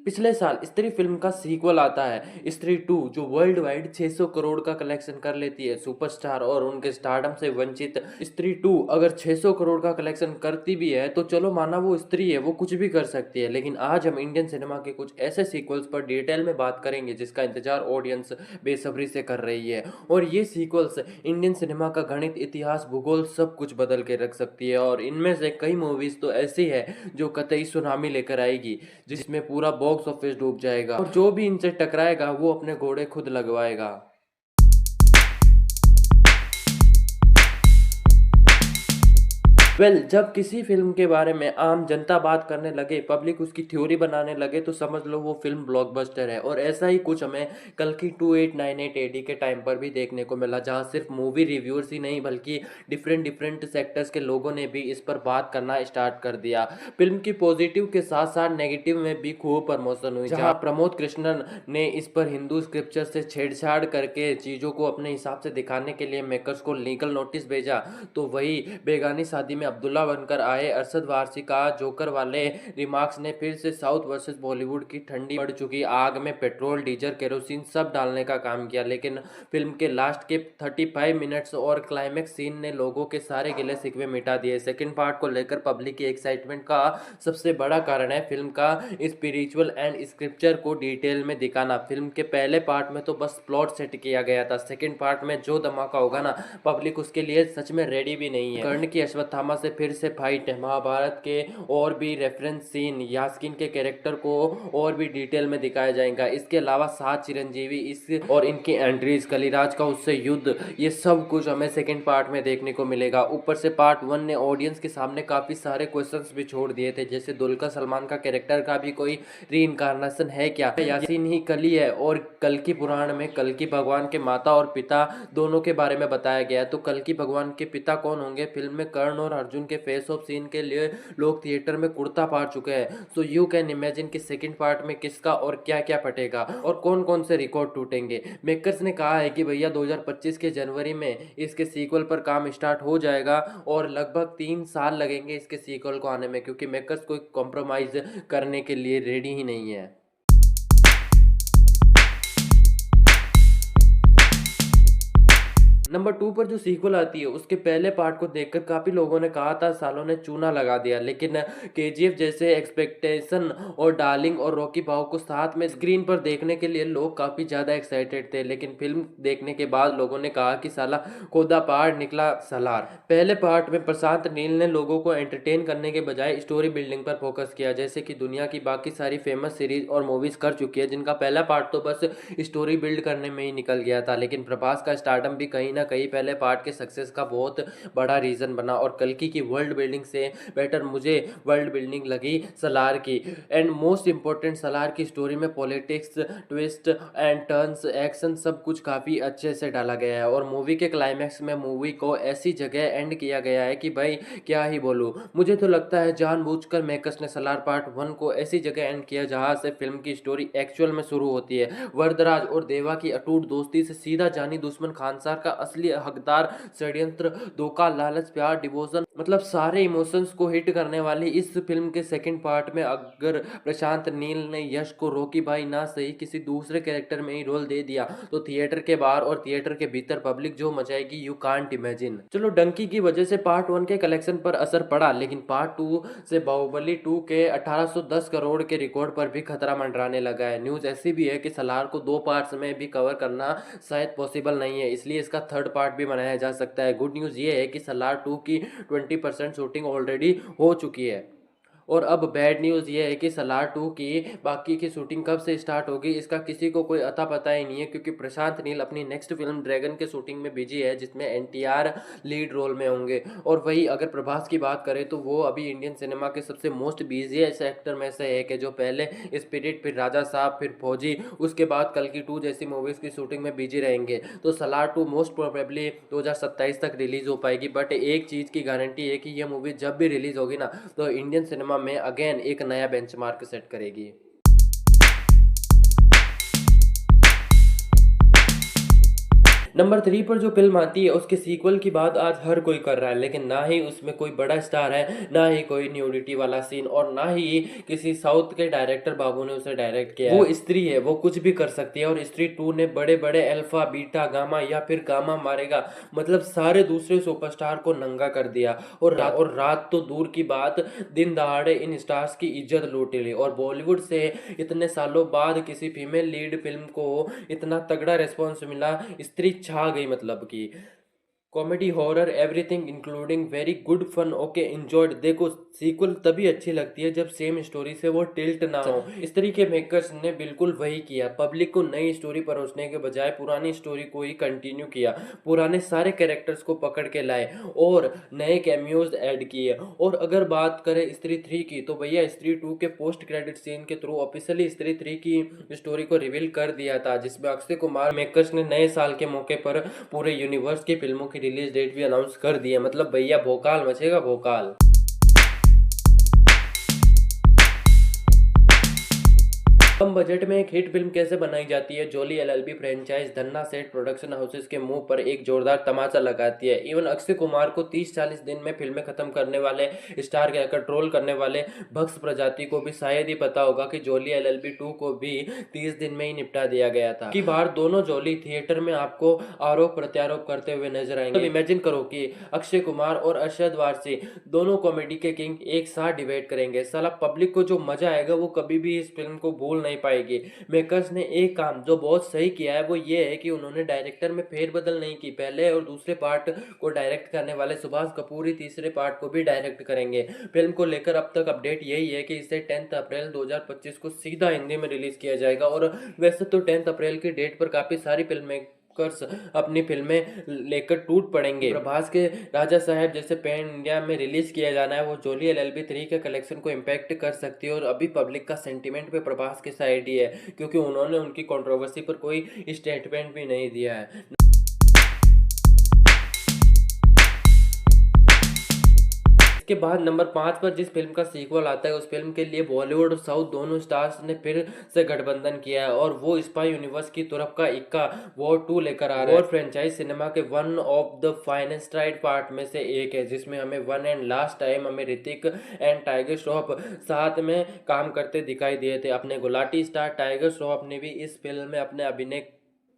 पिछले साल स्त्री फिल्म का सीक्वल आता है स्त्री 2 जो वर्ल्ड वाइड 600 करोड़ का कलेक्शन कर लेती है। सुपरस्टार और उनके स्टारडम से वंचित स्त्री 2 अगर 600 करोड़ का कलेक्शन करती भी है तो चलो माना वो स्त्री है, वो कुछ भी कर सकती है। लेकिन आज हम इंडियन सिनेमा के कुछ ऐसे सीक्वल्स पर डिटेल में बात करेंगे जिसका इंतजार ऑडियंस बेसब्री से कर रही है। और ये सीक्वल्स इंडियन सिनेमा का गणित, इतिहास, भूगोल सब कुछ बदल के रख सकती है। और इनमें से कई मूवीज तो ऐसी है जो कतई सुनामी लेकर आएगी, जिसमें पूरा बॉक्स ऑफिस डूब जाएगा और जो भी इनसे टकराएगा वो अपने घोड़े खुद लगवाएगा। जब किसी फिल्म के बारे में आम जनता बात करने लगे, पब्लिक उसकी थ्योरी बनाने लगे, तो समझ लो वो फिल्म ब्लॉकबस्टर है। और ऐसा ही कुछ हमें कल्कि 2898 एडी के टाइम पर भी देखने को मिला, जहां सिर्फ मूवी रिव्यूअर्स ही नहीं बल्कि डिफरेंट सेक्टर्स के लोगों ने भी इस पर बात करना स्टार्ट कर दिया। फिल्म की पॉजिटिव के साथ साथ नेगेटिव में भी खूब प्रमोशन हुई, जहाँ प्रमोद कृष्णन ने इस पर हिंदू स्क्रिप्चर से छेड़छाड़ करके चीज़ों को अपने हिसाब से दिखाने के लिए मेकर्स को लीगल नोटिस भेजा। तो वही बेगानी शादी में अब्दुल्ला बनकर आए अरशद वारसी का जोकर वाले रिमार्क्स ने फिर से साउथ वर्सेस बॉलीवुड की ठंडी पड़ चुकी आग में पेट्रोल, डीजल, केरोसिन सब डालने का काम किया। लेकिन फिल्म के लास्ट के 35 मिनट्स और क्लाइमेक्स सीन ने लोगों के सारे गिले शिकवे मिटा दिए। सेकंड पार्ट को लेकर पब्लिक की एक्साइटमेंट का सबसे बड़ा कारण है फिल्म का स्पिरिचुअल एंड स्क्रिप्चर को डिटेल में दिखाना। फिल्म के पहले पार्ट में तो बस प्लॉट सेट किया गया था, सेकंड पार्ट में जो धमाका होगा ना, पब्लिक उसके लिए सच में रेडी भी नहीं है। कर्ण की अश्वत्थामा से फिर से फाइट है, महाभारत के और भी रेफरेंस सीन, यास्किन के कैरेक्टर को और भी डिटेल में दिखाया जाएगा। इसके अलावा 7 चिरंजीवी इस और इनकी एंट्रीज, कलिराज का उससे युद्ध, ये सब कुछ हमें सेकंड पार्ट में देखने को मिलेगा। ऊपर से पार्ट 1 ने ऑडियंस के सामने काफी सारे क्वेश्चंस भी छोड़ दिए थे, जैसे दुलकर सलमान का कैरेक्टर का भी कोई रीइंकार्नेशन है क्या, यासीन ही कली है। और कल्कि पुराण में कल्कि भगवान के माता और पिता दोनों के बारे में बताया गया है। तो कल्कि भगवान के पिता कौन होंगे? फिल्म में कर्ण और अर्जुन के फेस ऑफ सीन के लिए लोग थिएटर में कुर्ता पा चुके हैं। सो यू कैन इमेजिन कि सेकंड पार्ट में किसका और क्या क्या फटेगा और कौन कौन से रिकॉर्ड टूटेंगे। मेकर्स ने कहा है कि भैया 2025 के जनवरी में इसके सीक्वल पर काम स्टार्ट हो जाएगा और लगभग 3 साल लगेंगे इसके सीक्वल को आने में, क्योंकि मेकर्स कोई कॉम्प्रोमाइज करने के लिए रेडी ही नहीं है। नंबर 2 पर जो सीक्वल आती है उसके पहले पार्ट को देखकर काफी लोगों ने कहा था सालों ने चूना लगा दिया। लेकिन केजीएफ जैसे एक्सपेक्टेशन और डार्लिंग और रॉकी भाव को साथ में स्क्रीन पर देखने के लिए लोग काफी ज्यादा एक्साइटेड थे। लेकिन फिल्म देखने के बाद लोगों ने कहा कि साला खोदा पहाड़ निकला सलार। पहले पार्ट में प्रशांत नील ने लोगों को एंटरटेन करने के बजाय स्टोरी बिल्डिंग पर फोकस किया, जैसे कि दुनिया की बाकी सारी फेमस सीरीज और मूवीज कर चुकी है, जिनका पहला पार्ट तो बस स्टोरी बिल्ड करने में ही निकल गया था। लेकिन प्रभास का स्टारडम भी कहीं ना कहीं पहले पार्ट के सक्सेस का बहुत बड़ा रीजन बना। और कल्कि की वर्ल्ड बिल्डिंग से बेटर मुझे वर्ल्ड बिल्डिंग लगी सलार की। एंड मोस्ट इंपॉर्टेंट, सलार की स्टोरी में politics, twist and turns, action सब कुछ काफी अच्छे से डाला गया है। और मूवी के क्लाइमैक्स में मूवी को ऐसी जगह एंड किया गया है कि भाई क्या ही बोलूं। मुझे तो लगता है जानबूझकर मेकर्स ने सलार पार्ट 1 को ऐसी जगह एंड किया जहां से फिल्म की स्टोरी एक्चुअल में शुरू होती है। वरदराज और देवा की अटूट दोस्ती से सीधा जानी दुश्मन खानसार का असली हकदार, षड्यंत्र, धोखा, लालच, प्यार, डिवोशन, मतलब सारे इमोशंस को हिट करने वाली इस फिल्म के सेकंड पार्ट में अगर प्रशांत नील ने यश को रॉकी भाई ना सही किसी दूसरे कैरेक्टर में ही रोल दे दिया तो थिएटर के बाहर और थिएटर के भीतर पब्लिक जो मचाएगी यू कांट इमेजिन। चलो डंकी की वजह से पार्ट 1 के कलेक्शन पर असर पड़ा, लेकिन पार्ट 2 से बाहुबली 2 के 1810 करोड़ के रिकॉर्ड पर भी खतरा मंडराने लगा है। न्यूज ऐसी भी है कि सलार को 2 पार्ट्स में भी कवर करना शायद पॉसिबल नहीं है, इसलिए इसका थर्ड पार्ट भी बनाया जा सकता है। गुड न्यूज़ ये है कि सलार 2 की 20% शूटिंग ऑलरेडी हो चुकी है। और अब बैड न्यूज़ ये है कि सलार 2 की बाकी की शूटिंग कब से स्टार्ट होगी इसका किसी को कोई अता पता ही नहीं है, क्योंकि प्रशांत नील अपनी नेक्स्ट फिल्म ड्रैगन के शूटिंग में बिजी है, जिसमें एनटीआर लीड रोल में होंगे। और वही अगर प्रभास की बात करें तो वो अभी इंडियन सिनेमा के सबसे मोस्ट बिजीएस्ट एक्टर में से एक है, जो पहले स्पिरिट, फिर राजा साहब, फिर फौजी, उसके बाद कल्कि 2 जैसी मूवीज़ की शूटिंग में बिजी रहेंगे। तो सलार 2 मोस्ट प्रोबेबली 2027 तक रिलीज हो पाएगी। बट एक चीज़ की गारंटी है कि यह मूवी जब भी रिलीज होगी ना तो इंडियन सिनेमा में अगेन एक नया बेंचमार्क सेट करेगी। नंबर 3 पर जो फ़िल्म आती है उसके सीक्वल की बात आज हर कोई कर रहा है, लेकिन ना ही उसमें कोई बड़ा स्टार है, ना ही कोई न्यूडिटी वाला सीन और ना ही किसी साउथ के डायरेक्टर बाबू ने उसे डायरेक्ट किया है। वो स्त्री है, वो कुछ भी कर सकती है और स्त्री 2 ने बड़े-बड़े अल्फा, बीटा, गामा या फिर गामा मारेगा मतलब सारे दूसरे सुपरस्टार को नंगा कर दिया और रात तो दूर की बात, दिन दहाड़े इन स्टार्स की इज्जत लूट ली और बॉलीवुड से इतने सालों बाद किसी फीमेल लीड फिल्म को इतना तगड़ा रिस्पॉन्स मिला, स्त्री छा गई मतलब कि comedy horror everything including very good fun okay enjoyed. देखो सीक्वल तभी अच्छी लगती है जब सेम स्टोरी से वो टिल्ट ना हो। इस तरीके मेकर्स ने बिल्कुल वही किया, पब्लिक को नई स्टोरी परोसने के बजाय पुरानी स्टोरी को ही कंटिन्यू किया, पुराने सारे कैरेक्टर्स को पकड़ के लाए और नए कैमियोज ऐड किए। और अगर बात करें स्त्री 3 की तो भैया स्त्री 2 के पोस्ट क्रेडिट सीन के थ्रू ऑफिशियली स्त्री 3 की स्टोरी को रिवील कर दिया था, जिसमें अक्षय कुमार मेकर्स ने नए साल के मौके पर पूरे यूनिवर्स की फिल्मों की रिलीज डेट भी अनाउंस कर दी है। मतलब भैया भोकाल मचेगा भोकाल। कम बजट में एक हिट फिल्म कैसे बनाई जाती है, जोली एलएलबी फ्रेंचाइज धन्ना सेठ प्रोडक्शन हाउसेस के मुंह पर एक जोरदार तमाचा लगाती है। इवन अक्षय कुमार को 30-40 दिन में फिल्में खत्म करने वाले स्टार के कंट्रोल करने वाले भक्त प्रजाति को भी शायद ही पता होगा कि जोली एलएलबी 2 को भी 30 दिन में ही निपटा दिया गया था। की बार दोनों जोली थिएटर में आपको आरोप प्रत्यारोप करते हुए नजर आएंगे। इमेजिन करो कि अक्षय कुमार और अरशद वारसी दोनों कॉमेडी के किंग एक साथ डिबेट करेंगे, साला पब्लिक को जो मजा आएगा वो कभी भी इस फिल्म को भूल नहीं पाएगी। मेकर्स ने एक काम जो बहुत सही किया है वो ये है कि उन्होंने डायरेक्टर में फेरबदल नहीं की। पहले और दूसरे पार्ट को डायरेक्ट करने वाले सुभाष कपूर ही तीसरे पार्ट को भी डायरेक्ट करेंगे। फिल्म को लेकर अब तक अपडेट यही है कि इसे 10 अप्रैल 2025 को सीधा हिंदी में रिलीज किया जाएगा। और वैसे तो 10 अप्रैल की डेट पर काफी सारी फिल्में अपनी फिल्में लेकर टूट पड़ेंगे। प्रभास के राजा साहब जैसे पैन इंडिया में रिलीज किया जाना है, वो जोली एलएलबी 3 के कलेक्शन को इम्पैक्ट कर सकती है। और अभी पब्लिक का सेंटीमेंट पे प्रभास की साइड ही है, क्योंकि उन्होंने उनकी कंट्रोवर्सी पर कोई स्टेटमेंट भी नहीं दिया है। के बाद नंबर 5 पर जिस फिल्म का सीक्वल आता है उस फिल्म के लिए बॉलीवुड और साउथ दोनों स्टार्स ने फिर से गठबंधन किया है और वो स्पाई यूनिवर्स की तरफ का इक्का वॉर 2 लेकर आ रहा है। और फ्रेंचाइज सिनेमा के one of the finest part में से एक है, जिसमें हमें वन एंड लास्ट टाइम हमें ऋतिक एंड टाइगर श्रॉफ साथ में काम करते दिखाई दिए थे। अपने गुलाटी स्टार टाइगर श्रॉफ ने भी इस फिल्म में अपने अभिनय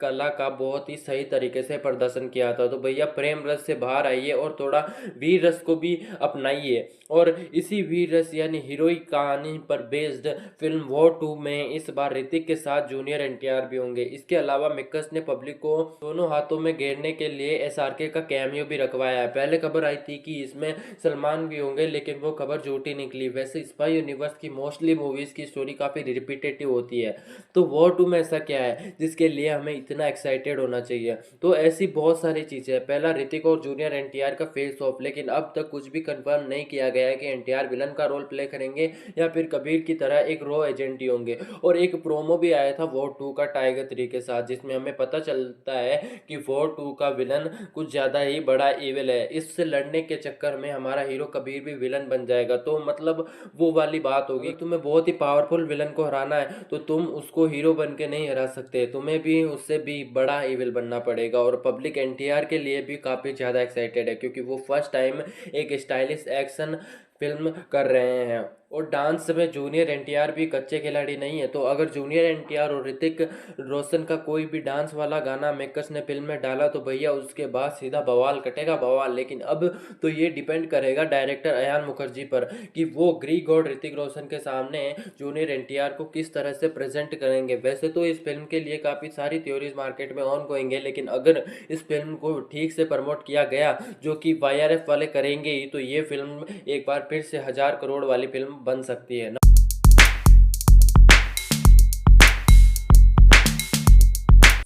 कला का बहुत ही सही तरीके से प्रदर्शन किया था। तो भैया प्रेम रस से बाहर आइए और थोड़ा वीर रस को भी अपनाइए। और इसी वीर रस यानी हीरोइक कहानी पर बेस्ड फिल्म वॉर 2 में इस बार ऋतिक के साथ जूनियर एनटीआर भी होंगे। इसके अलावा मेकर्स ने पब्लिक को दोनों हाथों में घेरने के लिए एसआरके का कैमियो भी रखवाया है। पहले खबर आई थी कि इसमें सलमान भी होंगे, लेकिन वो खबर झूठी निकली। वैसे स्पाई यूनिवर्स की मोस्टली मूवीज की स्टोरी काफी रिपीटेटिव होती है, तो वॉर 2 में ऐसा क्या है जिसके लिए हमें इतना एक्साइटेड होना चाहिए? तो ऐसी बहुत सारी चीजें हैं। पहला ऋतिक और जूनियर एनटीआर का फेस ऑफ, लेकिन अब तक कुछ भी कंफर्म नहीं किया गया है कि एनटीआर विलन का रोल प्ले करेंगे या फिर कबीर की तरह एक रॉ एजेंट ही होंगे। और एक प्रोमो भी आया था वॉर 2 का टाइगर 3 के साथ, जिसमें हमें पता चलता है कि वॉर 2 का विलन कुछ ज्यादा ही बड़ा इविल है। इससे लड़ने के चक्कर में हमारा हीरो कबीर भी विलन बन जाएगा। तो मतलब वो वाली बात होगी, तुम्हें बहुत ही पावरफुल विलन को हराना है तो तुम उसको हीरो बन के नहीं हरा सकते, तुम्हें भी उससे भी बड़ा इविल बनना पड़ेगा। और पब्लिक एनटीआर के लिए भी काफी ज्यादा एक्साइटेड है, क्योंकि वो फर्स्ट टाइम एक स्टाइलिश एक्शन फिल्म कर रहे हैं। और डांस में जूनियर एनटीआर भी कच्चे खिलाड़ी नहीं है, तो अगर जूनियर एनटीआर और ऋतिक रोशन का कोई भी डांस वाला गाना मेकर्स ने फिल्म में डाला तो भैया उसके बाद सीधा बवाल कटेगा बवाल। लेकिन अब तो ये डिपेंड करेगा डायरेक्टर अयान मुखर्जी पर कि वो ग्रीक गॉड ऋतिक रोशन के सामने जूनियर एनटीआर को किस तरह से प्रेजेंट करेंगे। वैसे तो इस फिल्म के लिए काफ़ी सारी थ्योरीज मार्केट में ऑन गोइंग है, लेकिन अगर इस फिल्म को ठीक से प्रमोट किया गया, जो कि वाईआरएफ वाले करेंगे ही, तो ये फिल्म एक बार फिर से 1000 करोड़ वाली फिल्म बन सकती है।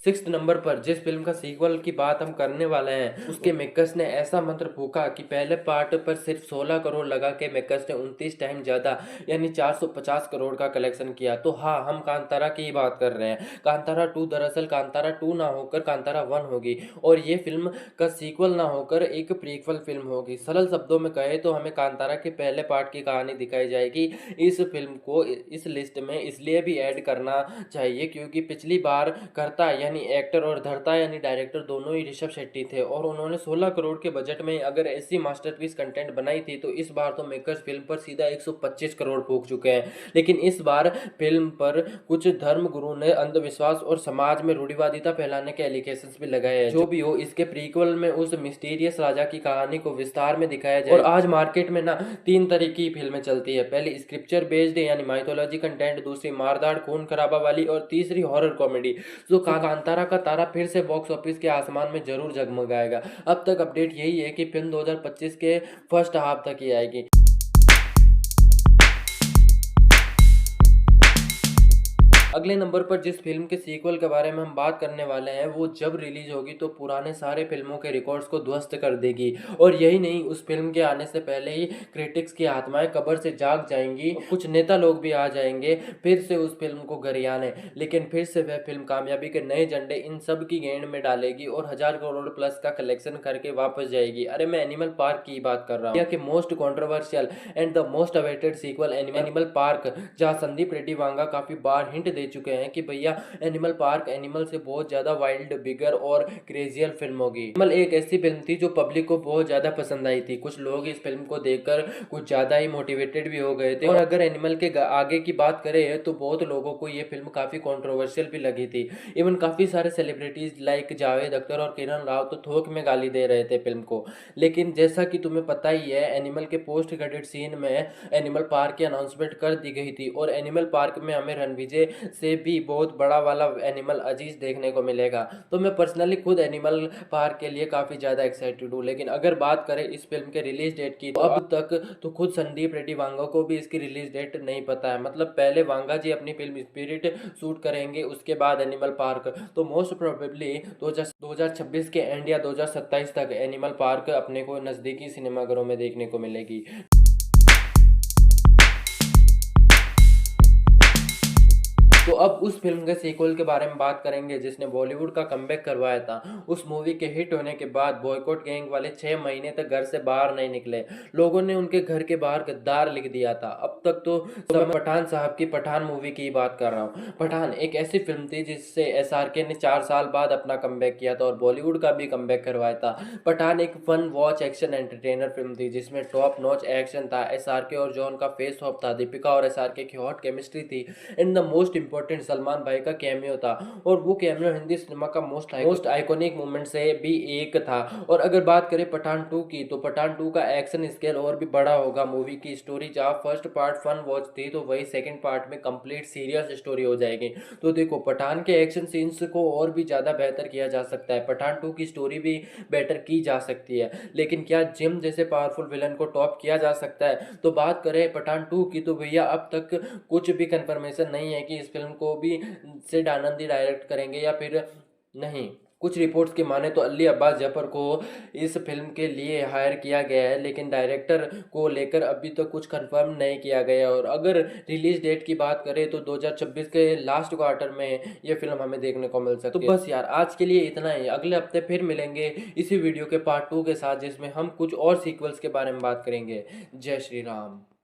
6 नंबर पर जिस फिल्म का सीक्वल की बात हम करने वाले हैं उसके मेकर्स ने ऐसा मंत्र फूका कि पहले पार्ट पर सिर्फ 16 करोड़ लगा के मेकर्स ने 29 टाइम ज्यादा यानी 450 करोड़ का कलेक्शन किया। तो हाँ, हम कांतारा की बात कर रहे हैं। कांतारा 2 दरअसल कांतारा 2 ना होकर कांतारा 1 होगी और ये फिल्म का सीक्वल ना होकर एक प्रीक्वल फिल्म होगी। सरल शब्दों में कहे तो हमें कांतारा के पहले पार्ट की कहानी दिखाई जाएगी। इस फिल्म को इस लिस्ट में इसलिए भी ऐड करना चाहिए क्योंकि पिछली बार कर्ता यानी यानी एक्टर और धर्ता यानी डायरेक्टर दोनों ही ऋषभ शेट्टी थे और उन्होंने 16 करोड़ के बजट में अगर ऐसी मास्टरपीस कंटेंट बनाई थी तो इस बार तो मेकर्स फिल्म पर सीधा 125 करोड़ फूंक चुके हैं। लेकिन इस बार फिल्म पर कुछ धर्म गुरु ने अंधविश्वास और समाज में रूढ़िवादिता फैलाने के एलिगेशंस भी लगाए हैं। जो भी हो, इसके प्रीक्वल में उस मिस्टीरियस राजा की कहानी को विस्तार में दिखाया जाए। और आज मार्केट में ना 3 तरह की फिल्में चलती है। पहली स्क्रिप्चर बेस्ड यानी माइथोलॉजी कंटेंट, दूसरी मारदार खून खराबा वाली और तीसरी हॉरर कॉमेडी। तो कांतारा का तारा फिर से बॉक्स ऑफिस के आसमान में जरूर जगमगाएगा। अब तक अपडेट यही है कि फिल्म 2025 के फर्स्ट हाफ तक ही आएगी। अगले नंबर पर जिस फिल्म के सीक्वल के बारे में हम बात करने वाले हैं वो जब रिलीज होगी तो पुराने सारे फिल्मों के रिकॉर्ड्स को ध्वस्त कर देगी। और यही नहीं, उस फिल्म के आने से पहले ही क्रिटिक्स की आत्माएं कब्र से जाग जाएंगी। कुछ नेता लोग भी आ जाएंगे फिर से उस फिल्म को गरियाने, लेकिन फिर से वह फिल्म कामयाबी के नए झंडे इन सब की गेंद में डालेगी और 1000 करोड़ प्लस का कलेक्शन करके वापस जाएगी। अरे मैं एनिमल पार्क की बात कर रहा हूँ, कि most controversial and the most awaited sequel Animal Park, जहाँ संदीप रेड्डी वांगा काफी बार हिंट दे चुके हैं कि भैया एनिमल पार्क एनिमल से बहुत ज्यादा वाइल्ड, बिगर और क्रेजियर फिल्म होगी। एनिमल एक ऐसी फिल्म थी जो पब्लिक को बहुत ज्यादा पसंद आई थी। कुछ लोग इस फिल्म को देखकर कुछ ज्यादा ही मोटिवेटेड भी हो गए थे। और अगर एनिमल के आगे की बात करें तो बहुत लोगों को ये फिल्म काफी कंट्रोवर्शियल भी लगी थी। इवन काफी सारे सेलिब्रिटीज लाइक जावेद अख्तर और किरण राव तो थोक में गाली दे रहे थे फिल्म को। लेकिन जैसा कि तुम्हें पता ही है, एनिमल के पोस्ट क्रेडिट सीन में एनिमल पार्क की अनाउंसमेंट कर दी गई थी और एनिमल पार्क में हमें रणविजय से भी बहुत बड़ा वाला एनिमल अजीज देखने को मिलेगा। तो मैं पर्सनली खुद एनिमल पार्क के लिए काफी ज्यादा एक्साइटेड हूँ। लेकिन अगर बात करें इस फिल्म के रिलीज डेट की, तो अब तक तो खुद संदीप रेड्डी वांगा को भी इसकी रिलीज डेट नहीं पता है। मतलब पहले वांगा जी अपनी फिल्म स्पिरिट शूट करेंगे, उसके बाद एनिमल पार्क। तो मोस्ट प्रोबेबली 2026 के एंड या 2027 तक एनिमल पार्क अपने को नजदीकी सिनेमाघरों में देखने को मिलेगी। तो अब उस फिल्म के सीक्वल के बारे में बात करेंगे जिसने बॉलीवुड का कमबैक करवाया था। उस मूवी के हिट होने के बाद बॉयकॉट गैंग वाले 6 महीने तक घर से बाहर नहीं निकले। लोगों ने उनके घर के बाहर गद्दार लिख दिया था। अब तक तो मैं पठान साहब की पठान मूवी की बात कर रहा हूँ। पठान एक ऐसी फिल्म थी जिससे SRK ने 4 साल बाद अपना कमबैक किया था और बॉलीवुड का भी कमबैक करवाया था। पठान एक fun watch action entertainer film थी जिसमें टॉप नॉच एक्शन था। SRK और जॉन का फेस ऑफ था, दीपिका और SRK की हॉट केमिस्ट्री थी and the most important Salman भाई का कैमियो था। और वो कैमियो हिंदी सिनेमा का मोस्ट आइकॉनिक मोमेंट से भी एक था। और अगर बात करें पठान 2 की, तो पठान 2 का एक्शन स्केल और भी बड़ा होगा। मूवी की स्टोरी जहाँ फर्स्ट पार्ट फन वॉच थी तो वही सेकंड पार्ट में कंप्लीट सीरियस स्टोरी हो जाएगी। तो देखो, पठान के एक्शन सीन्स को और भी ज्यादा बेहतर किया जा सकता है। पठान 2 की स्टोरी भी बेटर की जा सकती है। लेकिन क्या जिम जैसे पावरफुल विलन को टॉप किया जा सकता है? तो बात करें पठान 2 की, तो भैया अब तक कुछ भी कंफर्मेशन नहीं है कि इस फिल्म को भी सिड आनंदी डायरेक्ट करेंगे या फिर नहीं। कुछ रिपोर्ट्स की माने तो अली अब्बास जफर को इस फिल्म के लिए हायर किया गया है, लेकिन डायरेक्टर को लेकर अभी तक कुछ कंफर्म नहीं किया गया। और अगर रिलीज डेट की बात करें तो 2026 के लास्ट क्वार्टर में ये फिल्म हमें देखने को मिल सकती है। तो बस यार, आज के लिए इतना ही। अगले हफ्ते फिर मिलेंगे इसी वीडियो के पार्ट 2 के साथ, जिसमें हम कुछ और सीक्वल्स के बारे में बात करेंगे। जय श्री राम।